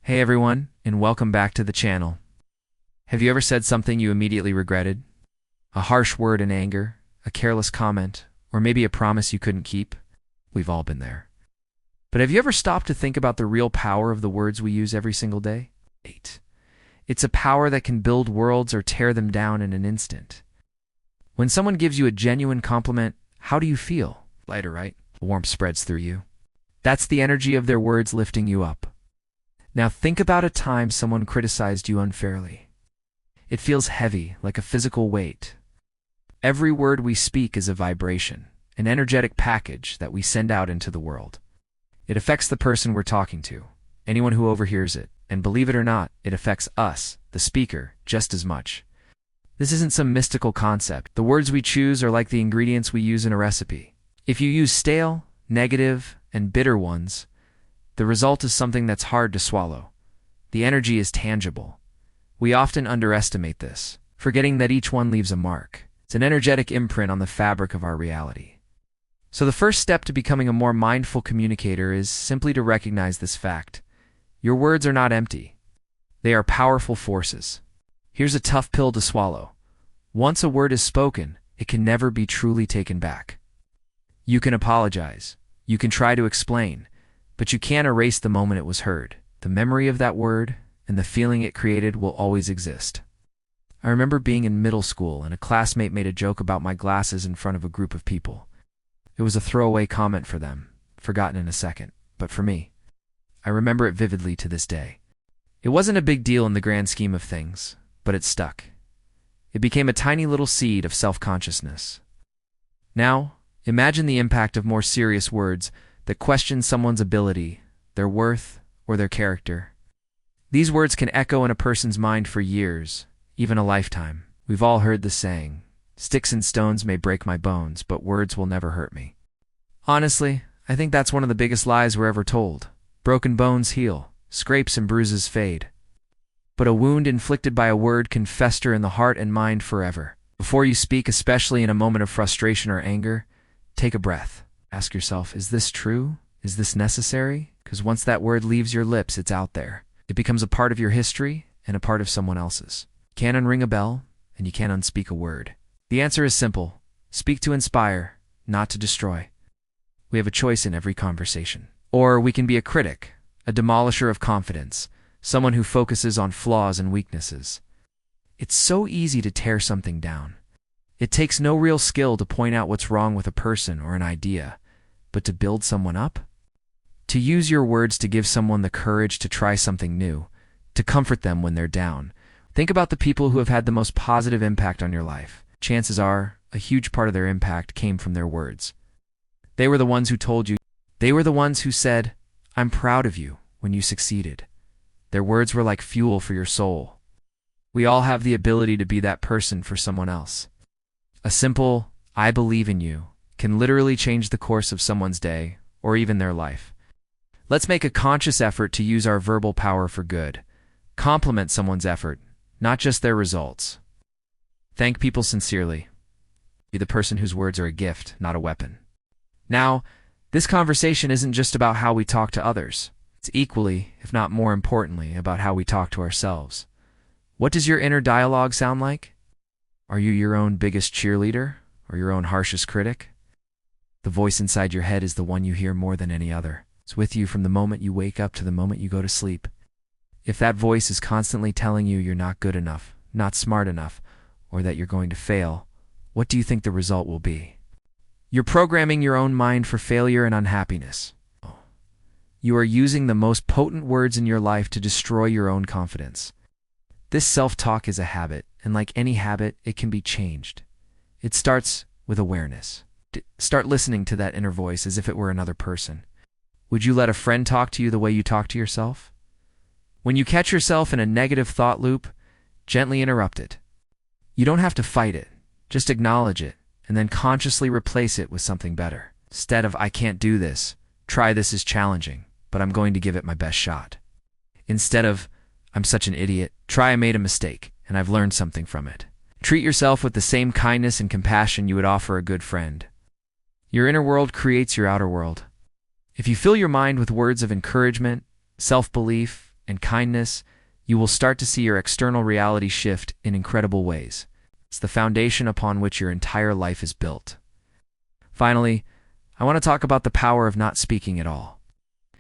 Hey everyone, and welcome back to the channel. Have you ever said something you immediately regretted? A harsh word in anger, a careless comment, or maybe a promise you couldn't keep? We've all been there. But have you ever stopped to think about the real power of the words we use every single day? It's a power that can build worlds or tear them down in an instant. When someone gives you a genuine compliment, how do you feel? Lighter, right? Warmth spreads through you. That's the energy of their words lifting you up. Now think about a time someone criticized you unfairly. It feels heavy, like a physical weight. Every word we speak is a vibration, an energetic package that we send out into the world. It affects the person we're talking to, anyone who overhears it, and believe it or not, it affects us, the speaker, just as much. This isn't some mystical concept. The words we choose are like the ingredients we use in a recipe. If you use stale, negative, and bitter ones, the result is something that's hard to swallow. The energy is tangible. We often underestimate this, forgetting that each one leaves a mark. It's an energetic imprint on the fabric of our reality. So the first step to becoming a more mindful communicator is simply to recognize this fact. Your words are not empty. They are powerful forces. Here's a tough pill to swallow. Once a word is spoken, it can never be truly taken back. You can apologize. You can try to explain. But you can't erase the moment it was heard. The memory of that word and the feeling it created will always exist. I remember being in middle school and a classmate made a joke about my glasses in front of a group of people. It was a throwaway comment for them, forgotten in a second. But for me, I remember it vividly to this day. It wasn't a big deal in the grand scheme of things, but it stuck. It became a tiny little seed of self-consciousness. Now, imagine the impact of more serious words that question someone's ability, their worth, or their character. These words can echo in a person's mind for years, even a lifetime. We've all heard the saying, "Sticks and stones may break my bones, but words will never hurt me." Honestly, I think that's one of the biggest lies we're ever told. Broken bones heal, scrapes and bruises fade. But a wound inflicted by a word can fester in the heart and mind forever. Before you speak, especially in a moment of frustration or anger, take a breath. Ask yourself, is this true? Is this necessary? Because once that word leaves your lips, it's out there. It becomes a part of your history and a part of someone else's. You can't unring a bell, and you can't unspeak a word. The answer is simple. Speak to inspire, not to destroy. We have a choice in every conversation. Or we can be a critic, a demolisher of confidence, someone who focuses on flaws and weaknesses. It's so easy to tear something down. It takes no real skill to point out what's wrong with a person or an idea, but to build someone up? To use your words to give someone the courage to try something new, to comfort them when they're down. Think about the people who have had the most positive impact on your life. Chances are, a huge part of their impact came from their words. They were the ones who told you. They were the ones who said, "I'm proud of you," when you succeeded. Their words were like fuel for your soul. We all have the ability to be that person for someone else. A simple, "I believe in you," can literally change the course of someone's day, or even their life. Let's make a conscious effort to use our verbal power for good. Compliment someone's effort, not just their results. Thank people sincerely. Be the person whose words are a gift, not a weapon. Now, this conversation isn't just about how we talk to others. It's equally, if not more importantly, about how we talk to ourselves. What does your inner dialogue sound like? Are you your own biggest cheerleader or your own harshest critic? The voice inside your head is the one you hear more than any other. It's with you from the moment you wake up to the moment you go to sleep. If that voice is constantly telling you you're not good enough, not smart enough, or that you're going to fail, what do you think the result will be? You're programming your own mind for failure and unhappiness. You are using the most potent words in your life to destroy your own confidence. This self-talk is a habit, and like any habit, it can be changed. It starts with awareness. Start listening to that inner voice as if it were another person. Would you let a friend talk to you the way you talk to yourself? When you catch yourself in a negative thought loop, gently interrupt it. You don't have to fight it. Just acknowledge it, and then consciously replace it with something better. Instead of, "I can't do this," try, "This is challenging, but I'm going to give it my best shot." Instead of, "I'm such an idiot," try, "I made a mistake, and I've learned something from it." Treat yourself with the same kindness and compassion you would offer a good friend. Your inner world creates your outer world. If you fill your mind with words of encouragement, self-belief, and kindness, you will start to see your external reality shift in incredible ways. It's the foundation upon which your entire life is built. Finally, I want to talk about the power of not speaking at all.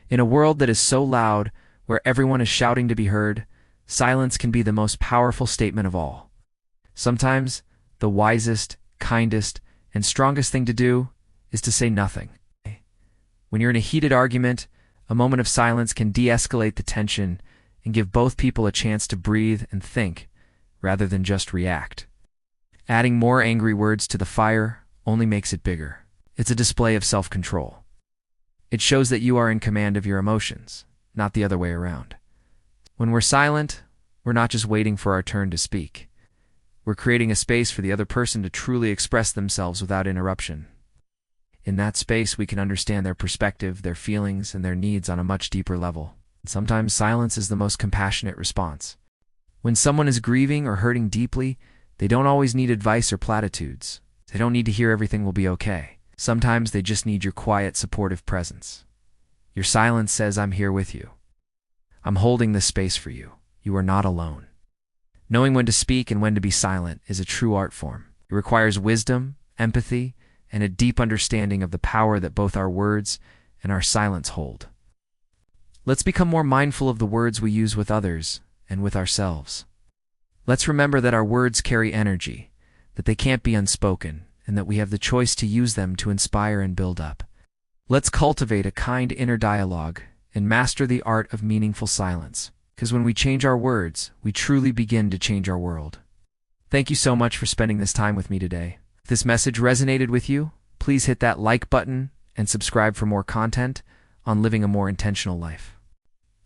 In a world that is so loud, where everyone is shouting to be heard, silence can be the most powerful statement of all. Sometimes, the wisest, kindest, and strongest thing to do is to say nothing. When you're in a heated argument, a moment of silence can de-escalate the tension and give both people a chance to breathe and think, rather than just react. Adding more angry words to the fire only makes it bigger. It's a display of self-control. It shows that you are in command of your emotions, not the other way around. When we're silent, we're not just waiting for our turn to speak. We're creating a space for the other person to truly express themselves without interruption. In that space, we can understand their perspective, their feelings, and their needs on a much deeper level. Sometimes silence is the most compassionate response. When someone is grieving or hurting deeply, they don't always need advice or platitudes. They don't need to hear everything will be okay. Sometimes they just need your quiet, supportive presence. Your silence says, I'm here with you. I'm holding this space for you. You are not alone. Knowing when to speak and when to be silent is a true art form. It requires wisdom, empathy, and a deep understanding of the power that both our words and our silence hold. Let's become more mindful of the words we use with others and with ourselves. Let's remember that our words carry energy, that they can't be unspoken, and that we have the choice to use them to inspire and build up. Let's cultivate a kind inner dialogue and master the art of meaningful silence, because when we change our words, we truly begin to change our world. Thank you so much for spending this time with me today. If this message resonated with you, please hit that like button and subscribe for more content on living a more intentional life.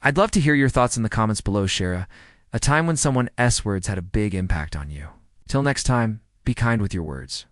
I'd love to hear your thoughts in the comments below. Share a time when someone's words had a big impact on you. Till next time, be kind with your words.